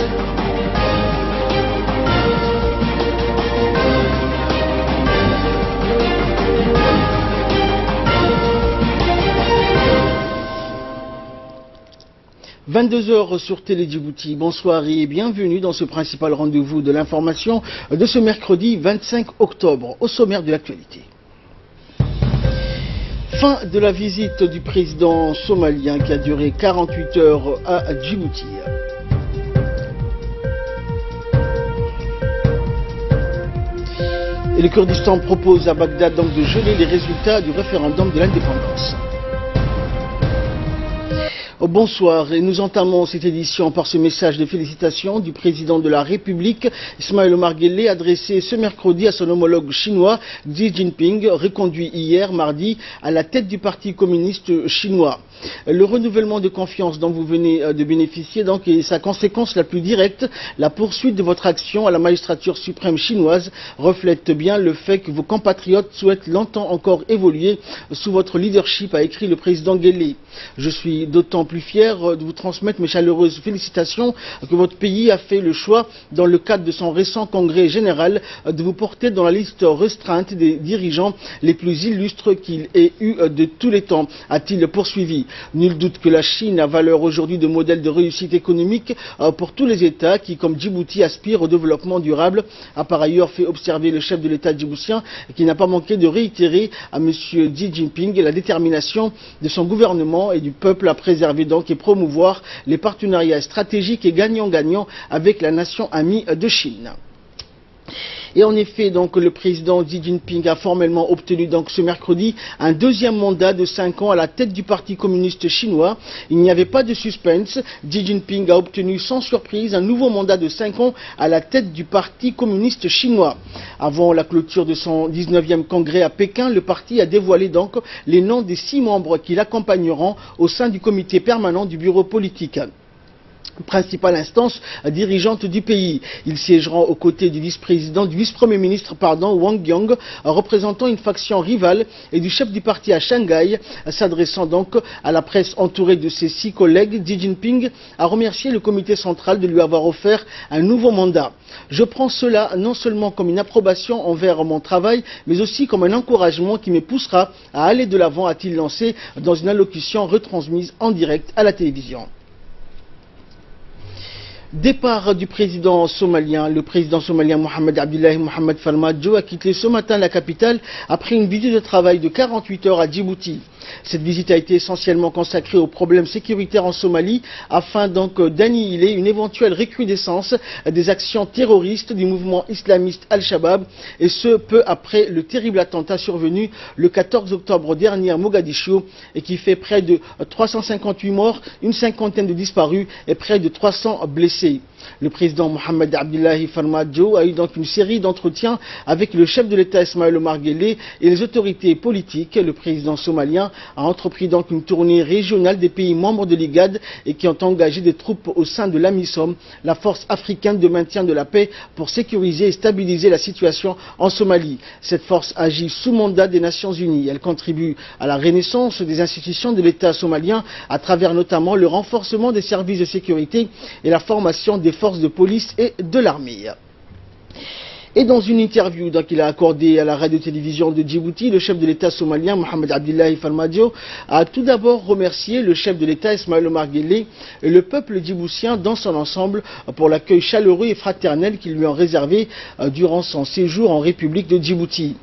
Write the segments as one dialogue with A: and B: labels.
A: « 22h sur Télé Djibouti. Bonsoir et bienvenue dans ce principal rendez-vous de l'information de ce mercredi 25 octobre, au sommaire de l'actualité. Fin de la visite du président somalien qui a duré 48 heures à Djibouti. Et le Kurdistan propose à Bagdad donc de geler les résultats du référendum de l'indépendance. Bonsoir, et nous entamons cette édition par ce message de félicitations du président de la République, Ismaël Omar Guelleh, adressé ce mercredi à son homologue chinois, Xi Jinping, reconduit hier, mardi, à la tête du Parti communiste chinois. Le renouvellement de confiance dont vous venez de bénéficier donc est sa conséquence la plus directe. La poursuite de votre action à la magistrature suprême chinoise reflète bien le fait que vos compatriotes souhaitent longtemps encore évoluer sous votre leadership, a écrit le président Guelleh. Je suis d'autant plus fier de vous transmettre mes chaleureuses félicitations que votre pays a fait le choix, dans le cadre de son récent congrès général, de vous porter dans la liste restreinte des dirigeants les plus illustres qu'il ait eu de tous les temps, a-t-il poursuivi. Nul doute que la Chine a valeur aujourd'hui de modèle de réussite économique pour tous les États qui, comme Djibouti, aspirent au développement durable, a par ailleurs fait observer le chef de l'État djiboutien, qui n'a pas manqué de réitérer à M. Xi Jinping la détermination de son gouvernement et du peuple à préserver donc et promouvoir les partenariats stratégiques et gagnant-gagnant avec la nation amie de Chine. Et en effet, donc, le président Xi Jinping a formellement obtenu donc ce mercredi un deuxième mandat de 5 ans à la tête du Parti communiste chinois. Il n'y avait pas de suspense. Xi Jinping a obtenu sans surprise un nouveau mandat de 5 ans à la tête du Parti communiste chinois. Avant la clôture de son 19e congrès à Pékin, le parti a dévoilé donc les noms des 6 membres qui l'accompagneront au sein du comité permanent du bureau politique, principale instance dirigeante du pays. Ils siégeront aux côtés du vice-premier ministre, Wang Yong, représentant une faction rivale, et du chef du parti à Shanghai. S'adressant donc à la presse entourée de ses 6 collègues, Xi Jinping a remercié le comité central de lui avoir offert un nouveau mandat. Je prends cela non seulement comme une approbation envers mon travail, mais aussi comme un encouragement qui me poussera à aller de l'avant, a-t-il lancé dans une allocution retransmise en direct à la télévision. Départ du président somalien. Le président somalien Mohamed Abdullahi Mohamed Farmajo a quitté ce matin la capitale après une visite de travail de 48 heures à Djibouti. Cette visite a été essentiellement consacrée aux problèmes sécuritaires en Somalie afin donc d'annihiler une éventuelle recrudescence des actions terroristes du mouvement islamiste Al-Shabaab, et ce peu après le terrible attentat survenu le 14 octobre dernier à Mogadiscio et qui fait près de 358 morts, une cinquantaine de disparus et près de 300 blessés. Le président Mohamed Abdullahi Farmajo a eu donc une série d'entretiens avec le chef de l'État Ismaël Omar Guelleh et les autorités politiques. Le président somalien a entrepris donc une tournée régionale des pays membres de l'IGAD et qui ont engagé des troupes au sein de l'AMISOM, la force africaine de maintien de la paix, pour sécuriser et stabiliser la situation en Somalie. Cette force agit sous mandat des Nations Unies. Elle contribue à la renaissance des institutions de l'État somalien à travers notamment le renforcement des services de sécurité et la formation des forces de police et de l'armée. Et dans une interview qu'il a accordée à la radio-télévision de Djibouti, le chef de l'État somalien, Mohamed Abdullahi Farmajo, a tout d'abord remercié le chef de l'État, Ismaël Omar Guelleh, et le peuple djiboutien dans son ensemble pour l'accueil chaleureux et fraternel qu'ils lui ont réservé durant son séjour en République de Djibouti.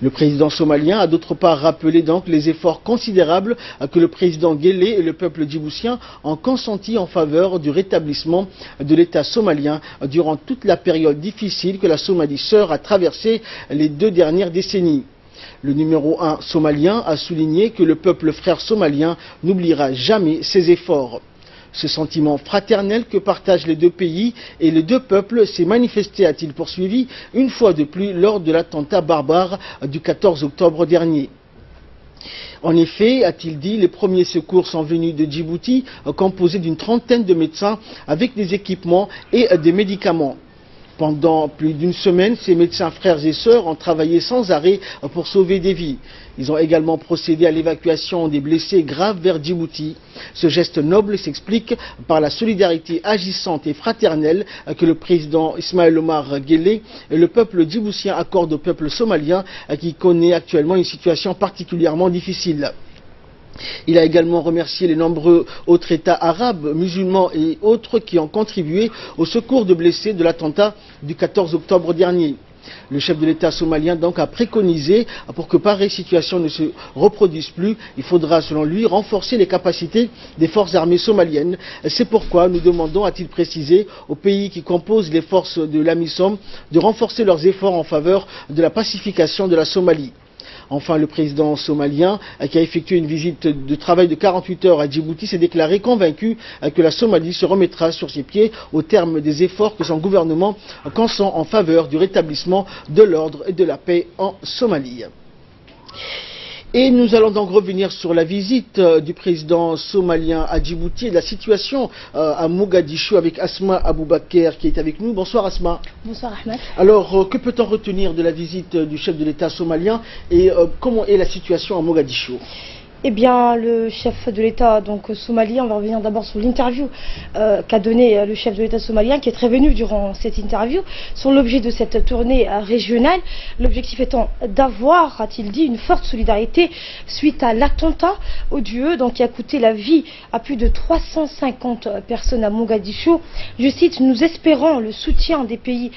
A: Le président somalien a d'autre part rappelé donc les efforts considérables que le président Guelleh et le peuple djiboutien ont consenti en faveur du rétablissement de l'État somalien durant toute la période difficile que la Somalie sœur a traversée les 2 dernières décennies. Le numéro 1 somalien a souligné que le peuple frère somalien n'oubliera jamais ses efforts. Ce sentiment fraternel que partagent les 2 pays et les 2 peuples s'est manifesté, a-t-il poursuivi, une fois de plus lors de l'attentat barbare du 14 octobre dernier. En effet, a-t-il dit, les premiers secours sont venus de Djibouti, composés d'une trentaine de médecins avec des équipements et des médicaments. Pendant plus d'une semaine, ces médecins frères et sœurs ont travaillé sans arrêt pour sauver des vies. Ils ont également procédé à l'évacuation des blessés graves vers Djibouti. Ce geste noble s'explique par la solidarité agissante et fraternelle que le président Ismaël Omar Guelleh et le peuple djiboutien accordent au peuple somalien qui connaît actuellement une situation particulièrement difficile. Il a également remercié les nombreux autres États arabes, musulmans et autres qui ont contribué au secours de blessés de l'attentat du 14 octobre dernier. Le chef de l'État somalien donc a préconisé, pour que pareille situation ne se reproduise plus, il faudra selon lui renforcer les capacités des forces armées somaliennes. C'est pourquoi nous demandons, a-t-il précisé, aux pays qui composent les forces de l'AMISOM de renforcer leurs efforts en faveur de la pacification de la Somalie. Enfin, le président somalien, qui a effectué une visite de travail de 48 heures à Djibouti, s'est déclaré convaincu que la Somalie se remettra sur ses pieds au terme des efforts que son gouvernement consent en faveur du rétablissement de l'ordre et de la paix en Somalie. Et nous allons donc revenir sur la visite du président somalien à Djibouti et de la situation à Mogadiscio avec Asma Aboubakar qui est avec nous. Bonsoir Asma.
B: Bonsoir Ahmed.
A: Alors, que peut-on retenir de la visite du chef de l'État somalien et comment est la situation à Mogadiscio?
B: Eh bien, le chef de l'État somalien, on va revenir d'abord sur l'interview qu'a donné le chef de l'État somalien, qui est très venu durant cette interview, sur l'objet de cette tournée régionale. L'objectif étant d'avoir, a-t-il dit, une forte solidarité suite à l'attentat odieux qui a coûté la vie à plus de 350 personnes à Mogadiscio. Je cite, nous espérons le soutien des pays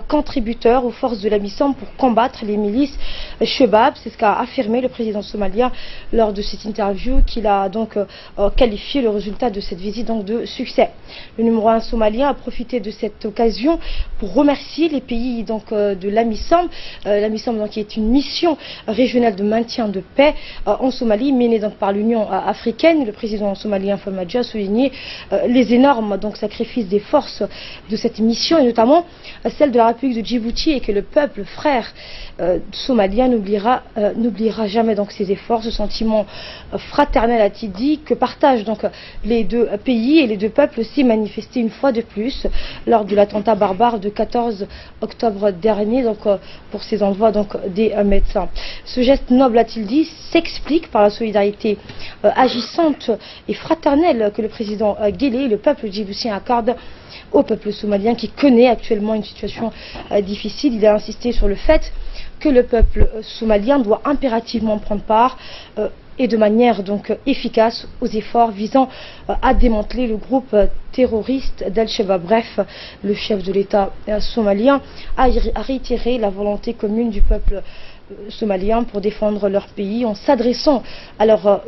B: contributeurs aux forces de l'AMISOM pour combattre les milices Chebab. C'est ce qu'a affirmé le président somalien lors de cette interview, qu'il a qualifié le résultat de cette visite de succès. Le numéro 1 somalien a profité de cette occasion pour remercier les pays de l'AMISOM, l'AMISOM qui est une mission régionale de maintien de paix en Somalie menée par l'Union africaine. Le président somalien Farmajo a souligné les énormes sacrifices des forces de cette mission et notamment celle de la République de Djibouti, et que le peuple frère somalien n'oubliera jamais ces efforts. Ce sentiment fraternel, a-t-il dit, que partagent les deux pays et les deux peuples s'est manifesté une fois de plus lors de l'attentat barbare de 14 octobre dernier pour ces envois des médecins. Ce geste noble, a-t-il dit, s'explique par la solidarité agissante et fraternelle que le président Guelleh et le peuple djiboutien accordent au peuple somalien qui connaît actuellement une situation difficile. Il a insisté sur le fait que le peuple somalien doit impérativement prendre part et de manière efficace aux efforts visant à démanteler le groupe terroriste d'Al-Shabaab. Bref, le chef de l'État somalien a réitéré la volonté commune du peuple somalien pour défendre leur pays. En s'adressant alors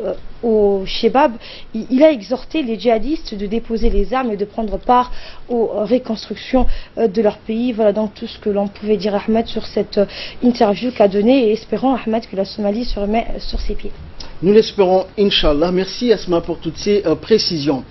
B: au Chebab, il a exhorté les djihadistes de déposer les armes et de prendre part aux reconstructions de leur pays. Voilà donc tout ce que l'on pouvait dire, Ahmed, sur cette interview qu'a donnée, et espérons, Ahmed, que la Somalie se remet sur ses pieds.
A: Nous l'espérons, Inch'Allah. Merci Asma pour toutes ces précisions.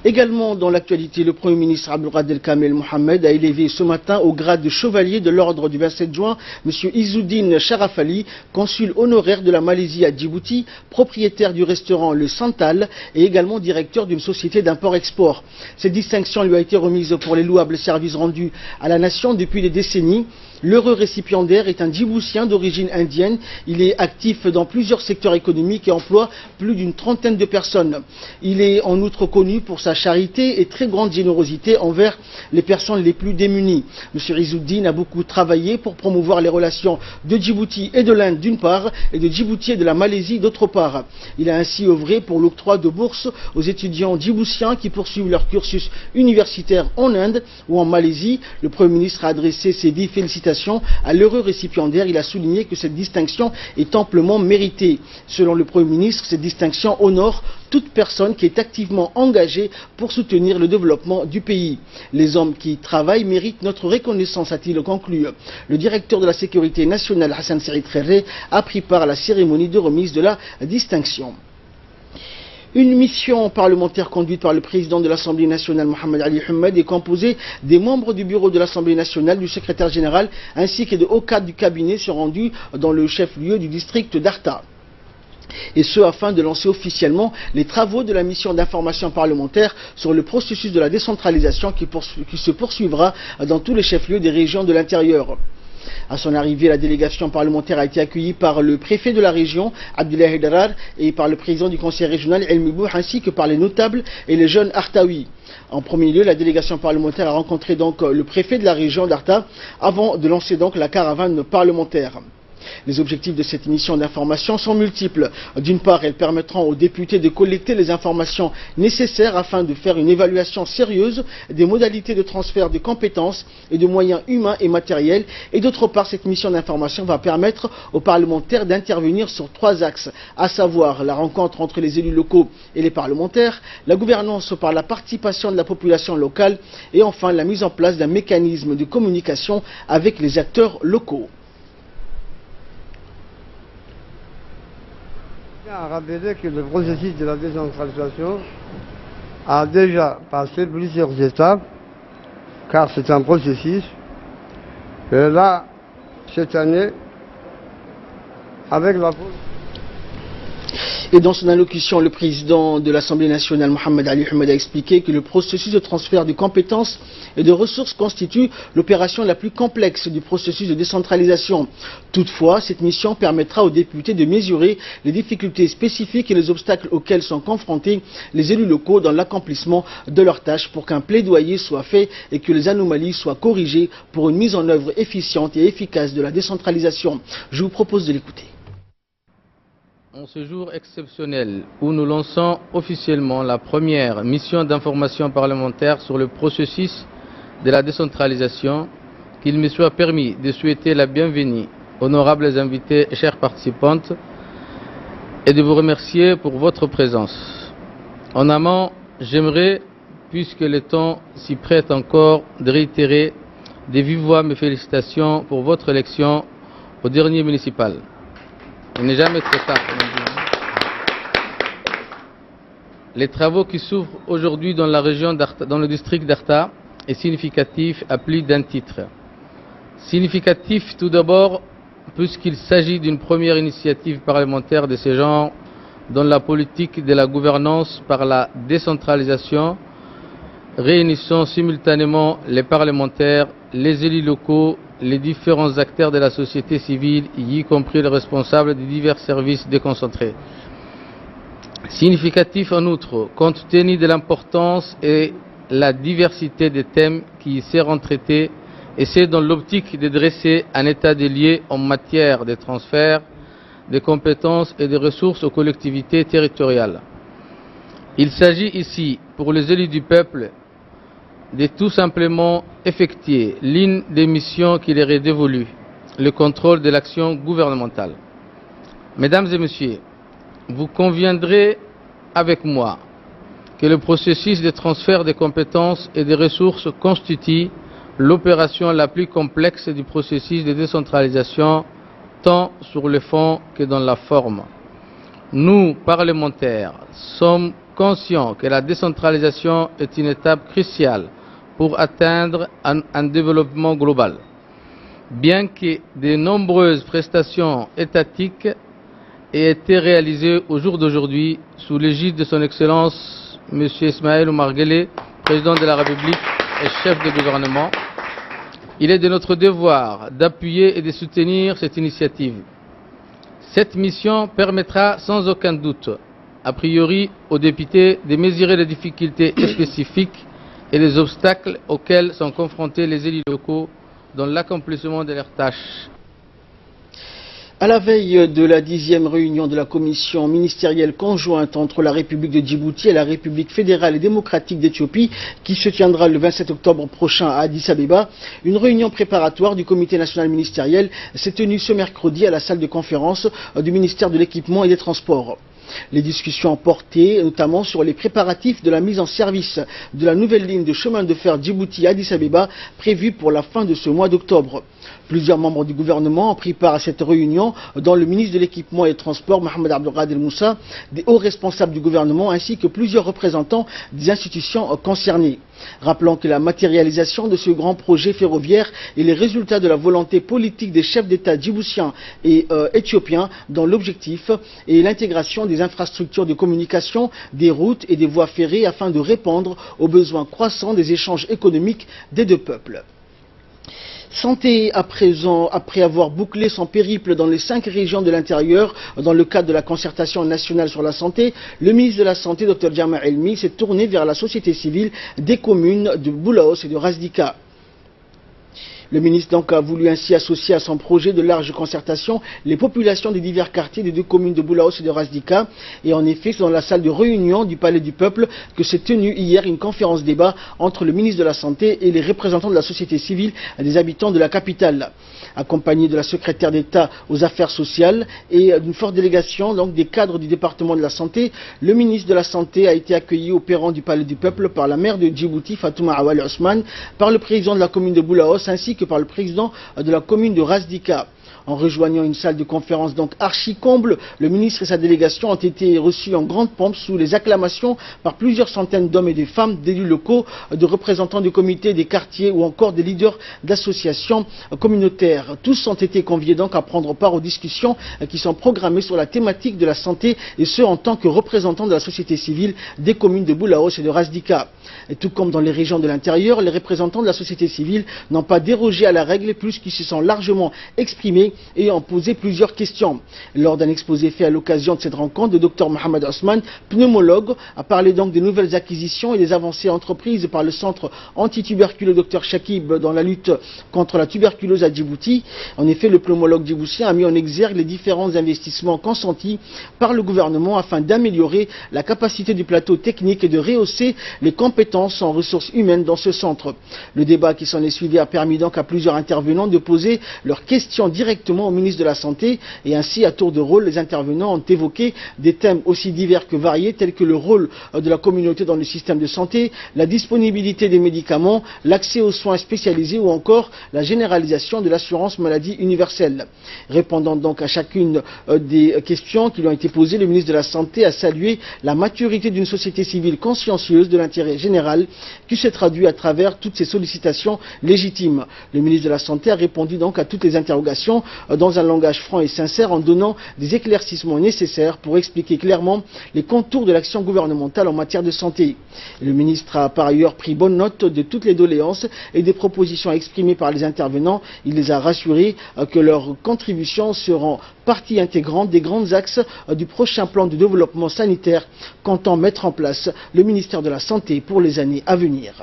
A: Également dans l'actualité, le Premier ministre Abdelkader Kamel Mohamed a élevé ce matin au grade de chevalier de l'ordre du 27 juin M. Izzuddin Sharaf Ali, consul honoraire de la Malaisie à Djibouti, propriétaire du restaurant Le Santal et également directeur d'une société d'import-export. Cette distinction lui a été remise pour les louables services rendus à la nation depuis des décennies. L'heureux récipiendaire est un Djiboutien d'origine indienne. Il est actif dans plusieurs secteurs économiques et emploie plus d'une trentaine de personnes. Il est en outre connu pour sa charité et très grande générosité envers les personnes les plus démunies. M. Izzuddin a beaucoup travaillé pour promouvoir les relations de Djibouti et de l'Inde d'une part et de Djibouti et de la Malaisie d'autre part. Il a ainsi œuvré pour l'octroi de bourses aux étudiants djiboutiens qui poursuivent leur cursus universitaire en Inde ou en Malaisie. Le Premier ministre a adressé ses vives félicitations à l'heureux récipiendaire. Il a souligné que cette distinction est amplement méritée. Selon le Premier ministre, cette distinction honore toute personne qui est activement engagée pour soutenir le développement du pays. Les hommes qui travaillent méritent notre reconnaissance, a-t-il conclu. Le directeur de la sécurité nationale, Hassan Saïd Kherré, a pris part à la cérémonie de remise de la distinction. Une mission parlementaire conduite par le président de l'Assemblée nationale, Mohamed Ali Hamed, est composée des membres du bureau de l'Assemblée nationale, du secrétaire général, ainsi que de hauts cadres du cabinet se rendus dans le chef-lieu du district d'Arta. Et ce afin de lancer officiellement les travaux de la mission d'information parlementaire sur le processus de la décentralisation qui se poursuivra dans tous les chefs-lieux des régions de l'intérieur. À son arrivée, la délégation parlementaire a été accueillie par le préfet de la région, Abdoulaye Darar, et par le président du conseil régional, El Mibou, ainsi que par les notables et les jeunes Artaoui. En premier lieu, la délégation parlementaire a rencontré donc le préfet de la région d'Arta avant de lancer donc la caravane parlementaire. Les objectifs de cette mission d'information sont multiples. D'une part, elles permettront aux députés de collecter les informations nécessaires afin de faire une évaluation sérieuse des modalités de transfert de compétences et de moyens humains et matériels. Et d'autre part, cette mission d'information va permettre aux parlementaires d'intervenir sur 3 axes, à savoir la rencontre entre les élus locaux et les parlementaires, la gouvernance par la participation de la population locale et enfin la mise en place d'un mécanisme de communication avec les acteurs locaux.
C: À rappeler que le processus de la décentralisation a déjà passé plusieurs étapes, car c'est un processus. Et là, cette année, avec la...
A: Et dans son allocution, le président de l'Assemblée nationale, Mohamed Ali Ahmed, a expliqué que le processus de transfert de compétences et de ressources constitue l'opération la plus complexe du processus de décentralisation. Toutefois, cette mission permettra aux députés de mesurer les difficultés spécifiques et les obstacles auxquels sont confrontés les élus locaux dans l'accomplissement de leurs tâches pour qu'un plaidoyer soit fait et que les anomalies soient corrigées pour une mise en œuvre efficiente et efficace de la décentralisation. Je vous propose de l'écouter.
D: En ce jour exceptionnel où nous lançons officiellement la première mission d'information parlementaire sur le processus de la décentralisation, qu'il me soit permis de souhaiter la bienvenue, honorables invités et chères participantes, et de vous remercier pour votre présence. En amont, j'aimerais, puisque le temps s'y prête encore, de réitérer de vive voix mes félicitations pour votre élection au dernier municipal. Il n'est jamais trop tard. Les travaux qui s'ouvrent aujourd'hui dans la région d'Arta, dans le district d'Arta, est significatif à plus d'un titre. Significatif tout d'abord puisqu'il s'agit d'une première initiative parlementaire de ce genre dans la politique de la gouvernance par la décentralisation, réunissant simultanément les parlementaires, les élus locaux, les différents acteurs de la société civile, y compris les responsables des divers services déconcentrés. Significatif en outre, compte tenu de l'importance et la diversité des thèmes qui y seront traités, et c'est dans l'optique de dresser un état des lieux en matière de transfert de compétences et de ressources aux collectivités territoriales. Il s'agit ici, pour les élus du peuple, de tout simplement effectuer l'une des missions qui leur est dévolue, le contrôle de l'action gouvernementale. Mesdames et messieurs, vous conviendrez avec moi que le processus de transfert des compétences et des ressources constitue l'opération la plus complexe du processus de décentralisation, tant sur le fond que dans la forme. Nous, parlementaires, sommes conscients que la décentralisation est une étape cruciale pour atteindre un développement global. Bien que de nombreuses prestations étatiques aient été réalisées au jour d'aujourd'hui sous l'égide de son Excellence M. Ismaël Omar Guelleh, président de la République et chef de gouvernement, il est de notre devoir d'appuyer et de soutenir cette initiative. Cette mission permettra sans aucun doute, a priori, aux députés de mesurer les difficultés spécifiques et les obstacles auxquels sont confrontés les élus locaux dans l'accomplissement de leurs tâches.
A: À la veille de la 10e réunion de la commission ministérielle conjointe entre la République de Djibouti et la République fédérale et démocratique d'Éthiopie, qui se tiendra le 27 octobre prochain à Addis Abeba, une réunion préparatoire du comité national ministériel s'est tenue ce mercredi à la salle de conférence du ministère de l'Équipement et des Transports. Les discussions ont porté notamment sur les préparatifs de la mise en service de la nouvelle ligne de chemin de fer Djibouti-Addis Abeba prévue pour la fin de ce mois d'octobre. Plusieurs membres du gouvernement ont pris part à cette réunion, dont le ministre de l'Équipement et des Transports, Mohamed Abdelghadel Moussa, des hauts responsables du gouvernement ainsi que plusieurs représentants des institutions concernées. Rappelant que la matérialisation de ce grand projet ferroviaire est le résultat de la volonté politique des chefs d'État djiboutiens et éthiopiens dont l'objectif est l'intégration des infrastructures de communication, des routes et des voies ferrées afin de répondre aux besoins croissants des échanges économiques des deux peuples. Santé à présent, après avoir bouclé son périple dans les 5 régions de l'intérieur dans le cadre de la concertation nationale sur la santé, le ministre de la Santé, Dr Jama Elmi, s'est tourné vers la société civile des communes de Boulaos et de Razdika. Le ministre donc a voulu ainsi associer à son projet de large concertation les populations des divers quartiers des 2 communes de Boulaos et de Razdika. Et en effet, c'est dans la salle de réunion du Palais du Peuple que s'est tenue hier une conférence débat entre le ministre de la Santé et les représentants de la société civile des habitants de la capitale, accompagné de la secrétaire d'État aux affaires sociales et d'une forte délégation donc des cadres du département de la santé. Le ministre de la Santé a été accueilli au perron du Palais du Peuple par la maire de Djibouti, Fatouma Awal Ousmane, par le président de la commune de Boulaos ainsi que par le président de la commune de Razdika. En rejoignant une salle de conférence donc archi-comble, le ministre et sa délégation ont été reçus en grande pompe sous les acclamations par plusieurs centaines d'hommes et de femmes, d'élus locaux, de représentants du comité des quartiers ou encore des leaders d'associations communautaires. Tous ont été conviés donc à prendre part aux discussions qui sont programmées sur la thématique de la santé et ce en tant que représentants de la société civile des communes de Boulaos et de Razdika. Et tout comme dans les régions de l'intérieur, les représentants de la société civile n'ont pas dérogé à la règle puisqu'ils se sont largement exprimés et ont posé plusieurs questions. Lors d'un exposé fait à l'occasion de cette rencontre, le Dr Mohamed Ousmane, pneumologue, a parlé donc des nouvelles acquisitions et des avancées entreprises par le centre antituberculeux Dr Shakib dans la lutte contre la tuberculose à Djibouti. En effet, le pneumologue djiboutien a mis en exergue les différents investissements consentis par le gouvernement afin d'améliorer la capacité du plateau technique et de rehausser les compétences en ressources humaines dans ce centre. Le débat qui s'en est suivi a permis donc à plusieurs intervenants de poser leurs questions directement au ministre de la Santé et ainsi à tour de rôle les intervenants ont évoqué des thèmes aussi divers que variés tels que le rôle de la communauté dans le système de santé, la disponibilité des médicaments, l'accès aux soins spécialisés ou encore la généralisation de l'assurance maladie universelle. Répondant donc à chacune des questions qui lui ont été posées, le ministre de la Santé a salué la maturité d'une société civile consciencieuse de l'intérêt général qui se traduit à travers toutes ces sollicitations légitimes. Le ministre de la Santé a répondu donc à toutes les interrogations dans un langage franc et sincère en donnant des éclaircissements nécessaires pour expliquer clairement les contours de l'action gouvernementale en matière de santé. Le ministre a par ailleurs pris bonne note de toutes les doléances et des propositions exprimées par les intervenants. Il les a rassurés que leurs contributions seront partie intégrante des grands axes du prochain plan de développement sanitaire qu'entend mettre en place le ministère de la Santé pour les années à venir.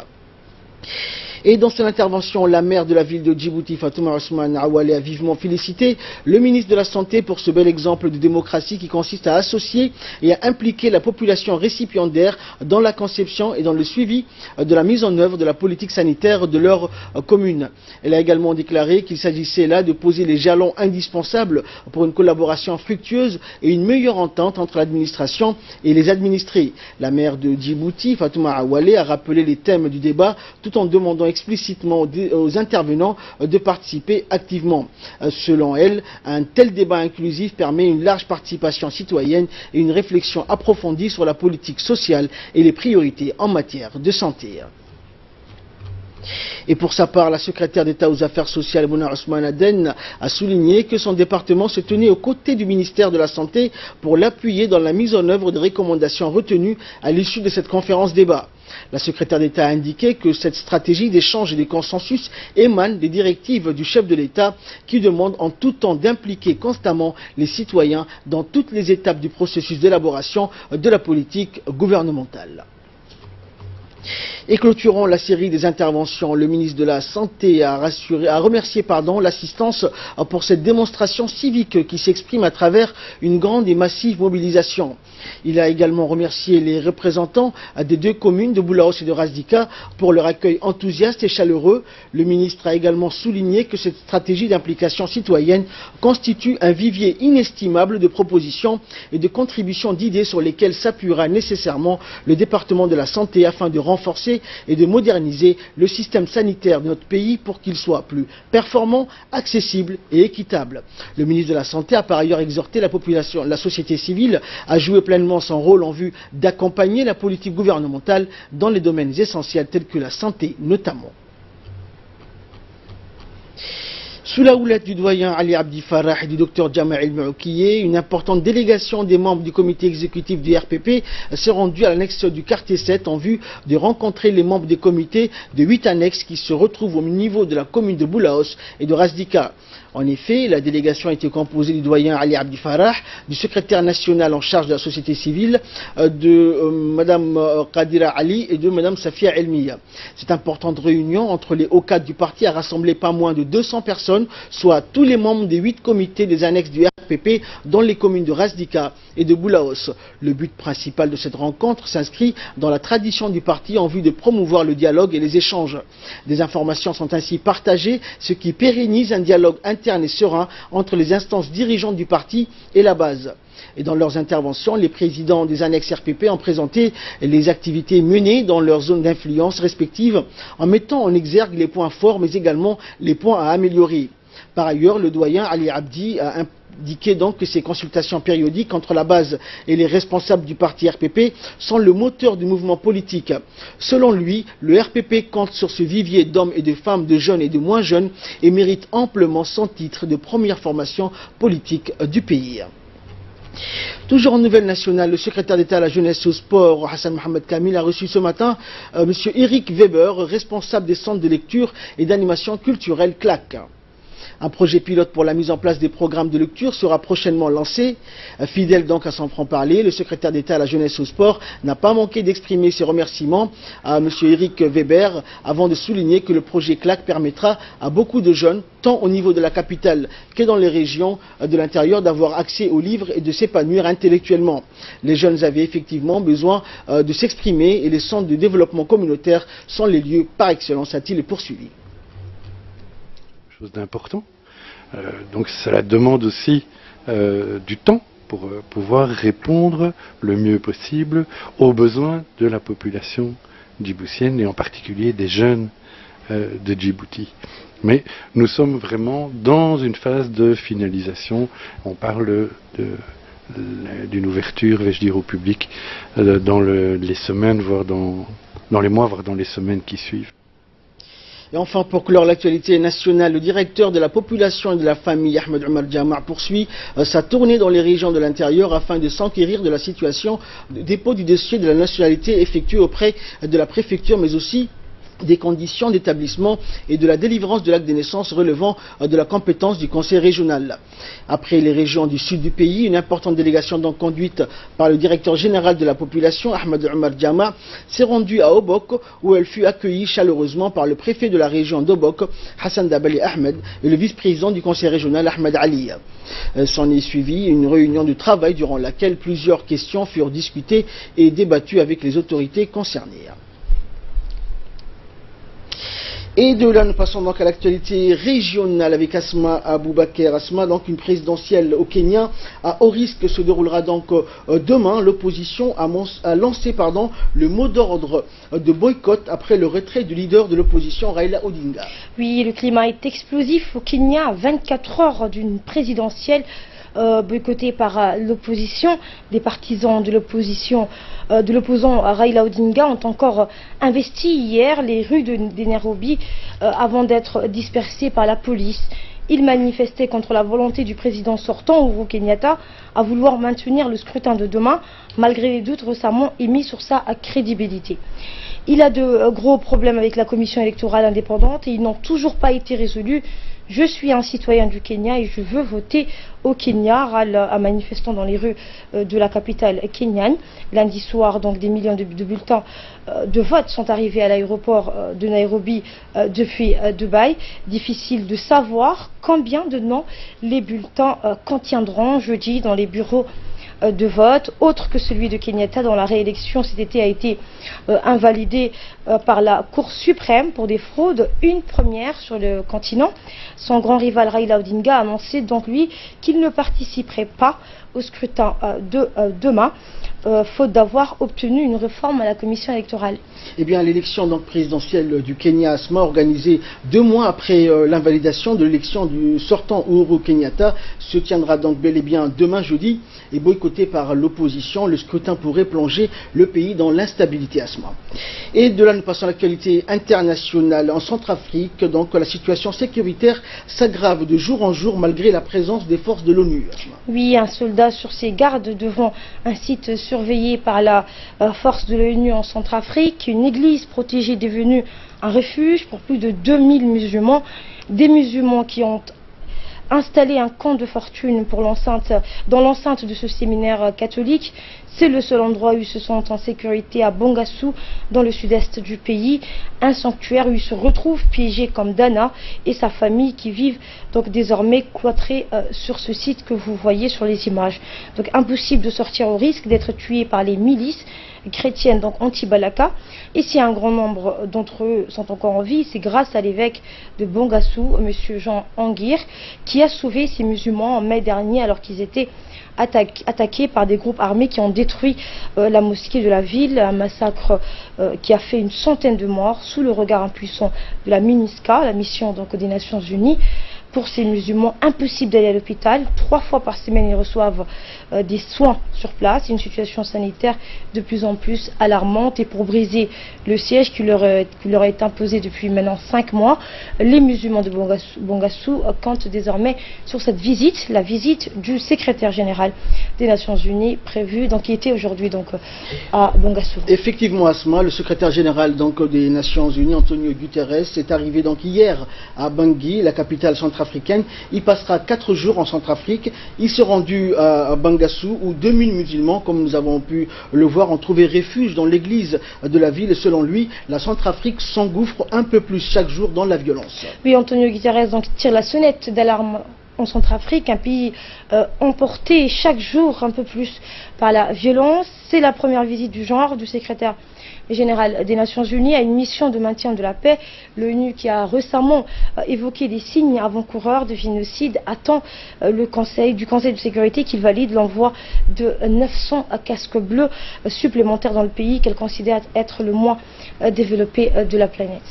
A: Et dans son intervention, la maire de la ville de Djibouti, Fatouma Ousmane Awale, a vivement félicité le ministre de la Santé pour ce bel exemple de démocratie qui consiste à associer et à impliquer la population récipiendaire dans la conception et dans le suivi de la mise en œuvre de la politique sanitaire de leur commune. Elle a également déclaré qu'il s'agissait là de poser les jalons indispensables pour une collaboration fructueuse et une meilleure entente entre l'administration et les administrés. La maire de Djibouti, Fatouma Awale, a rappelé les thèmes du débat tout en demandant explicitement aux intervenants de participer activement. Selon elle, un tel débat inclusif permet une large participation citoyenne et une réflexion approfondie sur la politique sociale et les priorités en matière de santé. Et pour sa part, la secrétaire d'État aux affaires sociales, Bouna Ousmane Aden, a souligné que son département se tenait aux côtés du ministère de la Santé pour l'appuyer dans la mise en œuvre des recommandations retenues à l'issue de cette conférence débat. La secrétaire d'État a indiqué que cette stratégie d'échange et de consensus émane des directives du chef de l'État qui demande en tout temps d'impliquer constamment les citoyens dans toutes les étapes du processus d'élaboration de la politique gouvernementale. Et clôturant la série des interventions, le ministre de la Santé a remercié l'assistance pour cette démonstration civique qui s'exprime à travers une grande et massive mobilisation. Il a également remercié les représentants des deux communes de Boulaos et de Razdika pour leur accueil enthousiaste et chaleureux. Le ministre a également souligné que cette stratégie d'implication citoyenne constitue un vivier inestimable de propositions et de contributions d'idées sur lesquelles s'appuiera nécessairement le département de la Santé afin de renforcer améliorer et de moderniser le système sanitaire de notre pays pour qu'il soit plus performant, accessible et équitable. Le ministre de la Santé a par ailleurs exhorté la population, la société civile à jouer pleinement son rôle en vue d'accompagner la politique gouvernementale dans les domaines essentiels tels que la santé notamment. Sous la houlette du doyen Ali Abdi Farah et du docteur Jama El Moukiye, une importante délégation des membres du comité exécutif du RPP s'est rendue à l'annexe du quartier 7 en vue de rencontrer les membres des comités de 8 annexes qui se retrouvent au niveau de la commune de Boulaos et de Razdika. En effet, la délégation a été composée du doyen Ali Abdi Farah, du secrétaire national en charge de la société civile, de Mme Qadira Ali et de Mme Safia Elmiya. Cette importante réunion entre les hauts cadres du parti a rassemblé pas moins de 200 personnes, soit tous les membres des 8 comités des annexes du RPP dans les communes de Razdika et de Boulaos. Le but principal de cette rencontre s'inscrit dans la tradition du parti en vue de promouvoir le dialogue et les échanges. Des informations sont ainsi partagées, ce qui pérennise un dialogue interne et serein entre les instances dirigeantes du parti et la base. Et dans leurs interventions, les présidents des annexes RPP ont présenté les activités menées dans leurs zones d'influence respectives en mettant en exergue les points forts mais également les points à améliorer. Par ailleurs, le doyen Ali Abdi a indiqué donc que ces consultations périodiques entre la base et les responsables du parti RPP sont le moteur du mouvement politique. Selon lui, le RPP compte sur ce vivier d'hommes et de femmes, de jeunes et de moins jeunes et mérite amplement son titre de première formation politique du pays. Toujours en nouvelle nationale, le secrétaire d'État à la jeunesse et au sport, Hassan Mohamed Kamil, a reçu ce matin M. Eric Weber, responsable des centres de lecture et d'animation culturelle CLAC. Un projet pilote pour la mise en place des programmes de lecture sera prochainement lancé. Fidèle donc à son franc-parler, le secrétaire d'État à la jeunesse et au sport n'a pas manqué d'exprimer ses remerciements à M. Eric Weber avant de souligner que le projet CLAC permettra à beaucoup de jeunes, tant au niveau de la capitale que dans les régions de l'intérieur, d'avoir accès aux livres et de s'épanouir intellectuellement. Les jeunes avaient effectivement besoin de s'exprimer et les centres de développement communautaire sont les lieux par excellence, a-t-il poursuivi.
E: Chose d'important. Donc cela demande aussi du temps pour pouvoir répondre le mieux possible aux besoins de la population djiboutienne et en particulier des jeunes de Djibouti. Mais nous sommes vraiment dans une phase de finalisation. On parle d'une ouverture, vais-je dire, au public dans les semaines, voire dans les mois, voire dans les semaines qui suivent.
A: Et enfin, pour clore l'actualité nationale, le directeur de la population et de la famille, Ahmed Omar Jama, poursuit sa tournée dans les régions de l'intérieur afin de s'enquérir de la situation de dépôt du dossier de la nationalité effectué auprès de la préfecture, mais aussi des conditions d'établissement et de la délivrance de l'acte de naissance relevant de la compétence du conseil régional. Après les régions du sud du pays, une importante délégation donc conduite par le directeur général de la population, Ahmed Omar Jama, s'est rendue à Obok où elle fut accueillie chaleureusement par le préfet de la région d'Obok, Hassan Dabali Ahmed, et le vice-président du conseil régional, Ahmed Ali. S'en est suivi une réunion de travail durant laquelle plusieurs questions furent discutées et débattues avec les autorités concernées. Et de là, nous passons donc à l'actualité régionale avec Asma Aboubakar. Asma, donc une présidentielle au Kenya à haut risque se déroulera donc demain. L'opposition a lancé le mot d'ordre de boycott après le retrait du leader de l'opposition, Raila Odinga.
B: Oui, le climat est explosif au Kenya à 24 heures d'une présidentielle boycotté par l'opposition. Des partisans de l'opposition, de l'opposant Raila Odinga ont encore investi hier les rues de Nairobi avant d'être dispersés par la police. Ils manifestaient contre la volonté du président sortant, Uhuru Kenyatta, à vouloir maintenir le scrutin de demain, malgré les doutes récemment émis sur sa crédibilité. Il a de gros problèmes avec la commission électorale indépendante et ils n'ont toujours pas été résolus. Je suis un citoyen du Kenya et je veux voter au Kenya, râle un manifestant dans les rues de la capitale kenyane. Lundi soir, donc, des millions de bulletins de vote sont arrivés à l'aéroport de Nairobi depuis Dubaï. Difficile de savoir combien de noms les bulletins contiendront jeudi dans les bureaux de vote, autre que celui de Kenyatta dont la réélection cet été a été invalidée par la Cour suprême pour des fraudes, une première sur le continent. Son grand rival Raila Odinga a annoncé donc lui qu'il ne participerait pas au scrutin de demain, faute d'avoir obtenu une réforme à la commission électorale.
A: Eh bien, l'élection donc présidentielle du Kenya, Asma, organisée 2 mois après l'invalidation de l'élection du sortant Uhuru Kenyatta, se tiendra donc bel et bien demain jeudi et boycottée par l'opposition. Le scrutin pourrait plonger le pays dans l'instabilité, Asma. Et de là, nous passons à l'actualité internationale. En Centrafrique, donc, la situation sécuritaire s'aggrave de jour en jour malgré la présence des forces de l'ONU.
B: Oui, un soldat sur ses gardes devant un site surveillé par la force de l'ONU en Centrafrique. Une église protégée est devenue un refuge pour plus de 2000 musulmans. Des musulmans qui ont installé un camp de fortune dans l'enceinte de ce séminaire catholique. C'est le seul endroit où ils se sentent en sécurité à Bangassou, dans le sud-est du pays. Un sanctuaire où ils se retrouvent piégés comme Dana et sa famille qui vivent donc désormais cloîtrés sur ce site que vous voyez sur les images. Donc impossible de sortir au risque d'être tué par les milices chrétiennes, donc anti-Balaka. Et si un grand nombre d'entre eux sont encore en vie, c'est grâce à l'évêque de Bangassou, M. Jean Anguir, qui a sauvé ces musulmans en mai dernier alors qu'ils étaient attaqués par des groupes armés qui ont détruit la mosquée de la ville, un massacre qui a fait une centaine de morts sous le regard impuissant de la MINUSCA, la mission donc des Nations Unies. Pour ces musulmans, impossible d'aller à l'hôpital. 3 fois par semaine, ils reçoivent des soins sur place. Une situation sanitaire de plus en plus alarmante. Et pour briser le siège qui leur est imposé depuis maintenant 5 mois, les musulmans de Bangassou comptent désormais sur cette visite, la visite du secrétaire général des Nations Unies prévue, donc qui était aujourd'hui donc à Bangassou.
A: Effectivement, Asma, le secrétaire général donc des Nations Unies, Antonio Guterres, est arrivé donc hier à Bangui, la capitale centrafricaine. Il passera 4 jours en Centrafrique. Il s'est rendu à Bangassou où 2000 musulmans, comme nous avons pu le voir, ont trouvé refuge dans l'église de la ville. Et selon lui, la Centrafrique s'engouffre un peu plus chaque jour dans la violence.
B: Oui, Antonio Guterres donc tire la sonnette d'alarme en Centrafrique, un pays emporté chaque jour un peu plus par la violence. C'est la première visite du genre du secrétaire général des Nations Unies à une mission de maintien de la paix. L'ONU, qui a récemment évoqué des signes avant-coureurs de génocide, attend du Conseil de sécurité qu'il valide l'envoi de 900 casques bleus supplémentaires dans le pays qu'elle considère être le moins développé de la planète.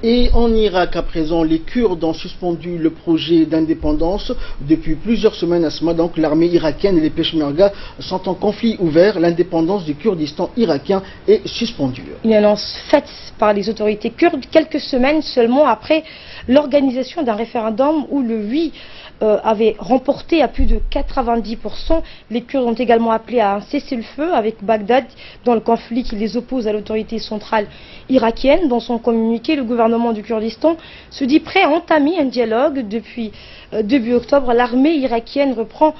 A: Et en Irak, à présent, les Kurdes ont suspendu le projet d'indépendance depuis plusieurs semaines. Asma, donc l'armée irakienne et les Peshmerga sont en conflit ouvert. L'indépendance du Kurdistan irakien est suspendue.
B: Une annonce faite par les autorités kurdes quelques semaines seulement après l'organisation d'un référendum où le oui avait remporté à plus de 90%. Les Kurdes ont également appelé à un cessez-le-feu avec Bagdad dans le conflit qui les oppose à l'autorité centrale irakienne. Dans son communiqué, le gouvernement du Kurdistan se dit prêt à entamer un dialogue. Depuis début octobre, l'armée irakienne reprend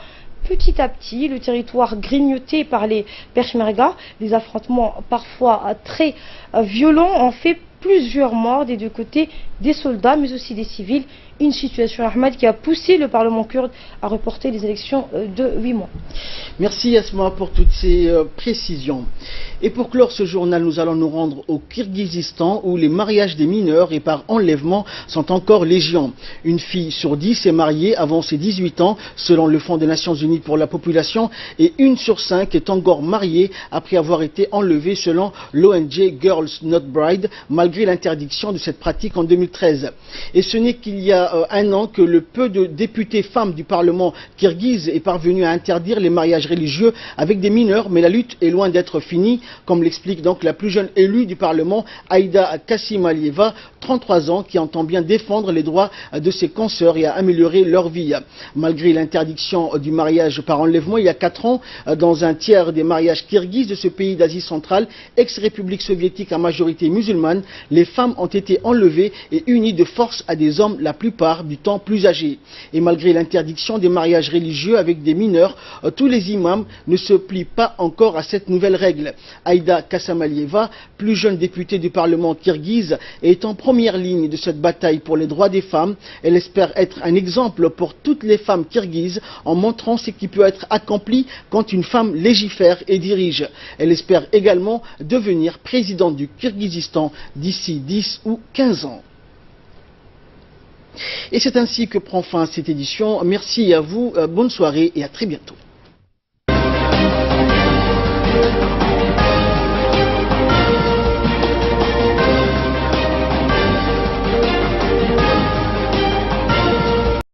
B: petit à petit le territoire grignoté par les Peshmerga. Des affrontements parfois très violents ont fait plusieurs morts des deux côtés, des soldats mais aussi des civils. Une situation, Ahmad, qui a poussé le Parlement kurde à reporter les élections de 8 mois.
A: Merci Asma pour toutes ces précisions. Et pour clore ce journal, nous allons nous rendre au Kirghizistan où les mariages des mineurs et par enlèvement sont encore légion. Une fille sur 10 est mariée avant ses 18 ans selon le Fonds des Nations Unies pour la population et 1 sur 5 est encore mariée après avoir été enlevée selon l'ONG Girls Not Bride malgré l'interdiction de cette pratique en 2013. Et ce n'est qu'il y a 1 an que le peu de députés femmes du Parlement kirghize est parvenu à interdire les mariages religieux avec des mineurs, mais la lutte est loin d'être finie, comme l'explique donc la plus jeune élue du Parlement, Aïda Kassimalieva, 33 ans, qui entend bien défendre les droits de ses consoeurs et à améliorer leur vie. Malgré l'interdiction du mariage par enlèvement il y a 4 ans, dans un tiers des mariages kirghizes de ce pays d'Asie centrale, ex-république soviétique à majorité musulmane, les femmes ont été enlevées et unies de force à des hommes la plupart du temps plus âgés. Et malgré l'interdiction des mariages religieux avec des mineurs, tous les imams ne se plient pas encore à cette nouvelle règle. Aïda Kassimalieva, plus jeune députée du Parlement kirghize, est en première ligne de cette bataille pour les droits des femmes. Elle espère être un exemple pour toutes les femmes kirghizes en montrant ce qui peut être accompli quand une femme légifère et dirige. Elle espère également devenir présidente du Kirghizistan d'ici 10 ou 15 ans. Et c'est ainsi que prend fin cette édition. Merci à vous, bonne soirée et à très bientôt.